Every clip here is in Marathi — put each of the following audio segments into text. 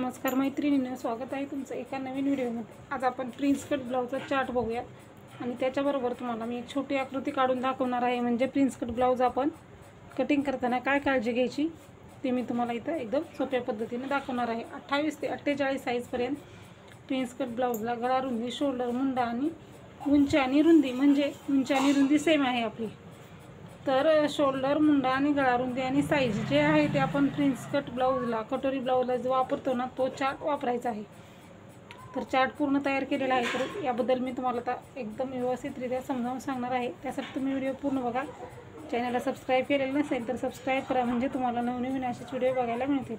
नमस्कार मैत्रिणींनो, स्वागत आहे तुमचं एका नवीन व्हिडिओमध्ये। आज आपण प्रिन्स कट ब्लाउजचा चार्ट बघूया आणि त्याच्याबरोबर तुम्हाला मी एक छोटी आकृती काढून दाखवणार आहे। म्हणजे प्रिन्स कट ब्लाउज आपण कटिंग करताना काय काळजी घ्यायची ते मी तुम्हाला इथं एकदम सोप्या पद्धतीने दाखवणार आहे। 28 ते 48 साईजपर्यंत प्रिन्स कट ब्लाउजला गळा रुंदी, शोल्डर, मुंडा आणि उंची आणि रुंदी म्हणजे उंची आणि रुंदी सेम आहे आपली। तर शोल्डर, मुंडा आणि गळा रुंदी आणि साईज जे आहे ते आपण प्रिन्स कट ब्लाउजला, कटोरी ब्लाउजला जो वापरतो ना तो चार्ट वापरायचा आहे। तर चार्ट पूर्ण तयार केलेला आहे। तर याबद्दल मी तुम्हाला आता एकदम व्यवस्थितरित्या समजावून सांगणार आहे। त्यासाठी तुम्ही व्हिडिओ पूर्ण बघा। चॅनलला सबस्क्राईब केलेलं नसेल तर सबस्क्राईब करा, म्हणजे तुम्हाला नवनवीन असेच व्हिडिओ बघायला मिळतील।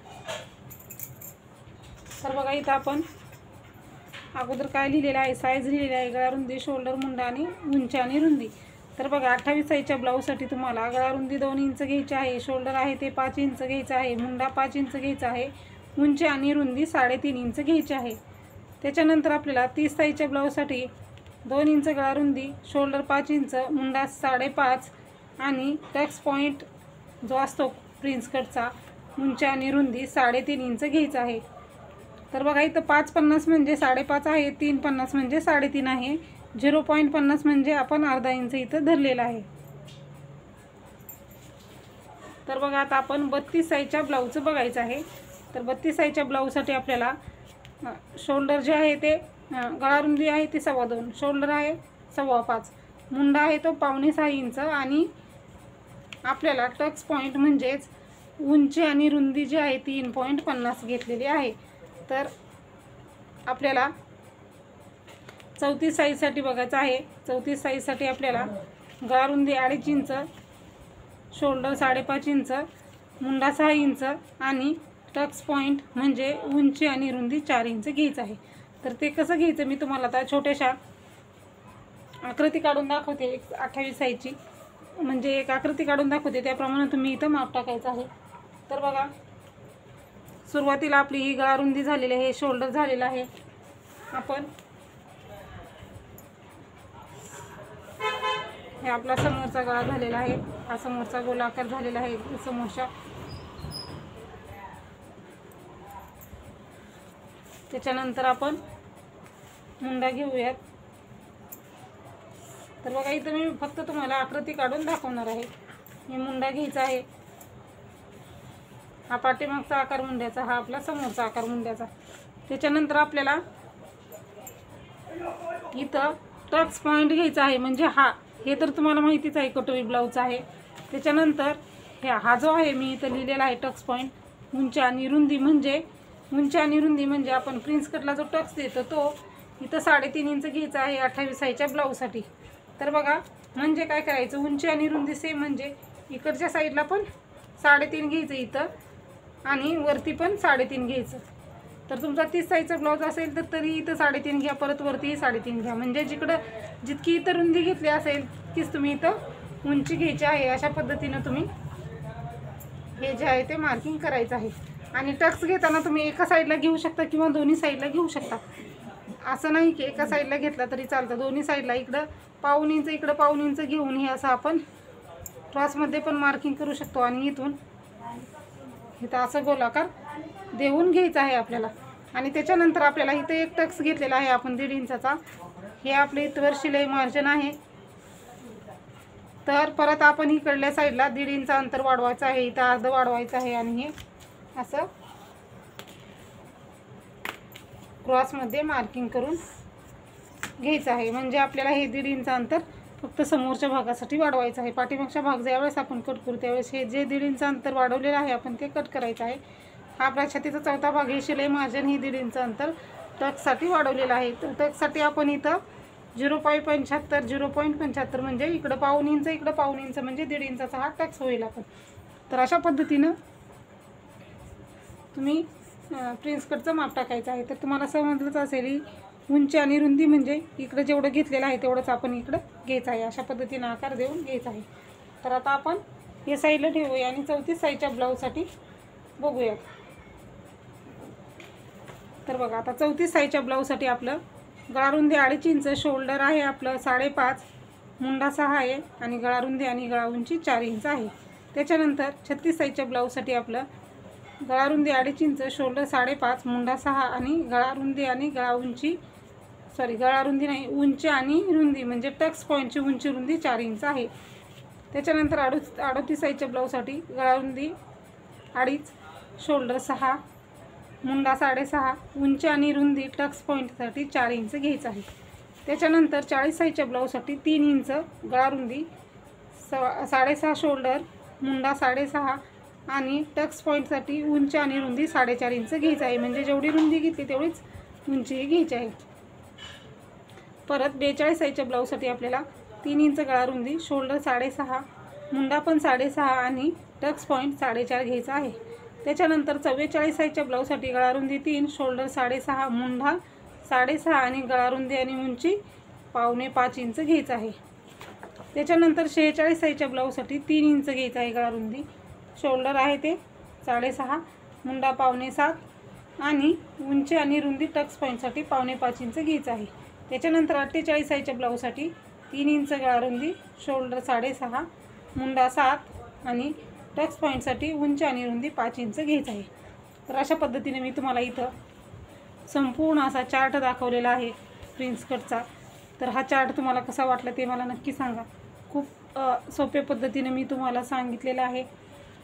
तर बघा, इथं आपण अगोदर काय लिहिलेलं आहे, साईज लिहिलेली आहे, गळा रुंदी, शोल्डर, मुंडा आणि उंची आणि रुंदी। तर बघा, 28 साईजच्या ब्लाऊजसाठी तुम्हाला गळा रुंदी 2 इंच घ्यायची आहे, शोल्डर आहे ते 5 इंच घ्यायचं आहे, मुंडा 5 इंच घ्यायचा आहे, उंची आणि रुंदी 3.5 इंच घ्यायची आहे। त्याच्यानंतर आपल्याला 30 साईजच्या ब्लाऊजसाठी 2 इंच गळा रुंदी, शोल्डर 5 इंच, मुंडा 5.5 आणि टक्स पॉईंट जो असतो प्रिन्स कटचा, उंची आणि रुंदी 3.5 इंच घ्यायचा आहे। तर बघा, इथं 5.50 म्हणजे 5.5 आहे, 3.50 म्हणजे 3.5 आहे, 0.50 म्हणजे आपण अर्धा इंच इथं धरलेला आहे। तर बघा, आता आपण 32 साईजच्या ब्लाऊजचं बघायचं आहे। तर 32 साईजच्या ब्लाऊजसाठी आपल्याला शोल्डर जे आहे ते, गळा रुंदी आहे ती 2.25, शोल्डर आहे 5.25, मुंडा आहे तो 5.25 इंच आणि आपल्याला टक्स पॉईंट म्हणजेच उंची आणि रुंदी जी आहे 3.50 घेतलेली आहे। तर आपल्याला 34 साईजसाठी बघायचं आहे। 34 साईजसाठी आपल्याला गळा रुंदी 2.5 inch, shoulder 5.5 inch, Munda 6 inch आणि टक्स पॉईंट म्हणजे उंची आणि रुंदी 4 इंच घ्यायचं आहे। तर ते कसं घ्यायचं मी तुम्हाला आता छोट्याशा आकृती काढून दाखवते। 28 साईजची म्हणजे एक आकृती काढून दाखवते, त्याप्रमाणे तुम्ही इथं माप टाकायचं आहे। तर बघा, सुरुवातीला आपली ही गळा रुंदी झालेली आहे, शोल्डर झालेला आहे। आपण हे आपला समोरचा गळा झालेला आहे, हा समोरचा गोलाकार झालेला आहे समोरच्या। त्याच्यानंतर आपण मुंडा घेऊयात। तर बघा, इथं मी फक्त तुम्हाला आकृती काढून दाखवणार आहे। मी मुंडा घ्यायचा आहे, हा पाठीमागचा आकार मुंड्याचा, हा आपला समोरचा आकार मुंड्याचा। त्याच्यानंतर आपल्याला इथं टक्स पॉईंट घ्यायचा आहे, म्हणजे हे तर तुम्हाला माहितीच आहे कटोरी ब्लाऊज आहे। त्याच्यानंतर हा जो आहे मी इथं लिहिलेला आहे टक्स पॉईंट, उंची आणि रुंदी म्हणजे आपण प्रिन्स कटला जो टक्स देतो तो इथं 3.5 इंच घ्यायचा आहे 28 साईजच्या ब्लाऊजसाठी। तर बघा, म्हणजे काय करायचं, उंची आणि रुंदी सेम म्हणजे इकडच्या साईडला पण 3.5 घ्यायचं इथं आणि वरती पण 3.5 घ्यायचं। तर तुमचा 30 साईजचा ब्लाऊज असेल तर तरी इथं 3.5 घ्या, परत वरती 3.5 घ्या, म्हणजे जितकी इथं रुंदी घेतली असेल तीच तुम्ही इथं उंची घ्यायची आहे। अशा पद्धतीनं तुम्ही हे जे आहे ते मार्किंग करायचं आहे। आणि टक्स घेताना तुम्ही एका साईडला घेऊ शकता किंवा दोन्ही साईडला घेऊ शकता, असं नाही की एका साईडला घेतला तरी चालतं। दोन्ही साईडला इकडं 1.5 इंच, इकडं 1.5 इंच घेऊन हे असं आपण क्रॉसमध्ये पण मार्किंग करू शकतो आणि इथून इथं असं गोलाकार देऊन घ्यायचं आहे आपल्याला। आणि त्याच्यानंतर आपल्याला इथं एक टक्स घेतलेला आहे आपण 1.5 इंचाचा, हे आपले इथवर शिलाई मार्जिन आहे। तर परत आपण इकडल्या साईडला 1.5 इंच अंतर वाढवायचं आहे, इथं अर्ध वाढवायचं आहे आणि हे असं क्रॉसमध्ये मार्किंग करून घ्यायचं आहे। म्हणजे आपल्याला हे 1.5 इंच अंतर फक्त समोरच्या भागासाठी वाढवायचं आहे। पाठीमागच्या भाग ज्यावेळेस आपण कट करू त्यावेळेस हे जे 1.5 इंच अंतर वाढवलेलं आहे आपण ते कट करायचं आहे। हा आपला छातीचा चौथा भाग, हे शिलाई मार्जिन ही 1.5 इंच अंतर टक्ससाठी वाढवलेलं आहे। तर टक्ससाठी आपण इथं 0.75 म्हणजे इकडं 1.5 इंच, इकडं 1.5 इंच म्हणजे 1.5 इंचाचा हा टक्स होईल आपण। तर अशा पद्धतीनं तुम्ही प्रिन्स कटचं माप टाकायचं आहे। तर तुम्हाला समजलंच असेल, उंची आणि रुंदी म्हणजे इकडं जेवढं घेतलेलं आहे तेवढंच आपण इकडं घ्यायचं आहे। अशा पद्धतीनं आकार देऊन घ्यायचा आहे। तर आता आपण हे साईडला ठेवूया आणि 34 साईजच्या ब्लाऊजसाठी बघूयात। तर बघा, आता 34 साईजच्या ब्लाऊजसाठी आपलं गळा रुंदी 2.5 इंच, शोल्डर आहे आपलं 5.5, मुंडा 6 आहे आणि गळा रुंदी आणि गळा उंची 4 इंच आहे। त्याच्यानंतर 36 साईजच्या ब्लाऊजसाठी आपलं गळा रुंदी 2.5 इंच, शोल्डर 5.5, मुंडा 6 आणि गळा रुंदी आणि गळा उंची गळा रुंदी नाही, उंची आणि रुंदी म्हणजे टक्स पॉईंटची उंची रुंदी 4 इंच आहे. त्याच्यानंतर 38 साईजच्या ब्लाऊजसाठी गळा रुंदी 2.5, शोल्डर 6, मुंडा 6.5, उंची आणि रुंदी टक्स पॉईंटसाठी 4 इंच घ्यायचं आहे. त्याच्यानंतर 40 साईजच्या ब्लाऊजसाठी 3 इंच गळा रुंदी, 6.5 शोल्डर, मुंडा 6.5 आणि टक्स पॉईंटसाठी उंची आणि रुंदी 4.5 इंच घ्यायचं आहे. म्हणजे जेवढी रुंदी घेतली तेवढीच उंची घ्यायची आहे. परत 42 साईजच्या ब्लाऊजसाठी आपल्याला 3 इंच गळा रुंदी, शोल्डर 6.5, मुंडा पण 6.5 आणि टक्स पॉईंट 4.5 घ्यायचा आहे. त्याच्यानंतर 44 साईजच्या ब्लाऊजसाठी गळा रुंदी 3, शोल्डर 6.5, मुंडा 6.5 आणि गळा रुंदी आणि उंची 4.25 इंच घ्यायचं आहे. त्याच्यानंतर 46 साईजच्या ब्लाऊजसाठी 3 इंच घ्यायचं आहे गळा रुंदी, शोल्डर आहे ते 6.5, मुंडा 7.25 आणि उंची आणि रुंदी टक्स पॉईंटसाठी 4.25 इंच घ्यायचं आहे. त्याच्यानंतर 48 साईजच्या ब्लाऊजसाठी 3 इंच गळा रुंदी, शोल्डर 6.5, मुंडा 7 आणि टक्स पॉईंटसाठी उंची आणि रुंदी 5 इंच घ्यायचं आहे. तर अशा पद्धतीने मी तुम्हाला इथं संपूर्ण असा चार्ट दाखवलेला आहे प्रिन्स कटचा. तर हा चार्ट तुम्हाला कसा वाटला ते मला नक्की सांगा. खूप सोप्या पद्धतीने मी तुम्हाला सांगितलेलं आहे.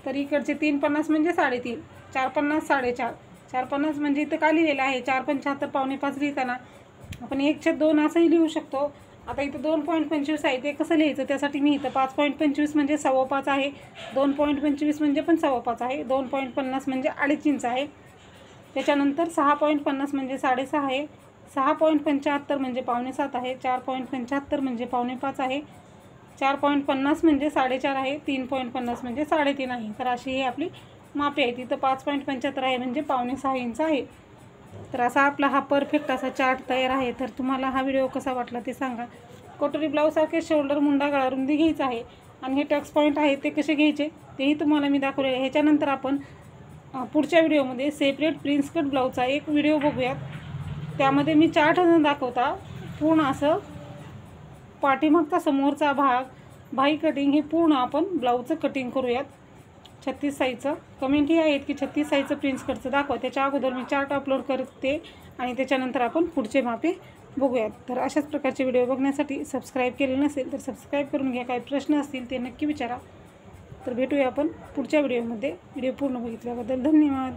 तर इकडचे 3.50 म्हणजे 3.5, 4.50 4.5, 4.50 म्हणजे इथं का लिहिलेलं आहे 4.75 4.25 लिहिताना आपण 1/2 असंही लिहू शकतो. आता इथं 2.25 आहे, ते कसं लिहायचं त्यासाठी मी इथं 5.25 म्हणजे 5.25 आहे, 2.25 म्हणजे पण 5.25 आहे, 2.50 म्हणजे 2.5 इंच आहे. त्याच्यानंतर 6.50 म्हणजे 6.5 आहे, 6.75 म्हणजे 6.25 आहे, 4.75 म्हणजे 4.25 आहे, 4.50 म्हणजे 4.5 आहे, 3.50 म्हणजे 3.5 आहे. तर अशी ही आपली मापे आहे. तिथं 5.75 आहे म्हणजे 5.6 इंच आहे. तर असा आपला हा परफेक्ट असा चार्ट तयार आहे. तर तुम्हाला हा व्हिडिओ कसा वाटला ते सांगा. कटोरी ब्लाऊजसारखे शोल्डर, मुंडा, गळा रुंदी घ्यायचा आहे आणि हे टक्स पॉईंट आहे ते कसे घ्यायचे तेही तुम्हाला मी दाखवले आहे. ह्याच्यानंतर आपण पुढच्या व्हिडिओमध्ये सेपरेट प्रिन्स कट ब्लाऊजचा एक व्हिडिओ बघूयात. त्यामध्ये मी चार्ट न दाखवता पूर्ण असं पाठीमागचा समोरचा भाग, भाई कटिंग हे पूर्ण आपण ब्लाऊजचं कटिंग करूयात. 36 साईजचं कमेंटही आहेत की 36 साईजचं प्रिन्स कटचं दाखवा. त्याच्या अगोदर मी चार्ट अपलोड करते आणि त्याच्यानंतर आपण पुढचे मापे बघूयात. तर अशाच प्रकारचे व्हिडिओ बघण्यासाठी सबस्क्राईब केले नसेल तर सबस्क्राईब करून घ्या. काही प्रश्न असतील ते नक्की विचारा. तर भेटूया आपण पुढच्या व्हिडिओमध्ये. व्हिडिओ पूर्ण बघितल्याबद्दल धन्यवाद.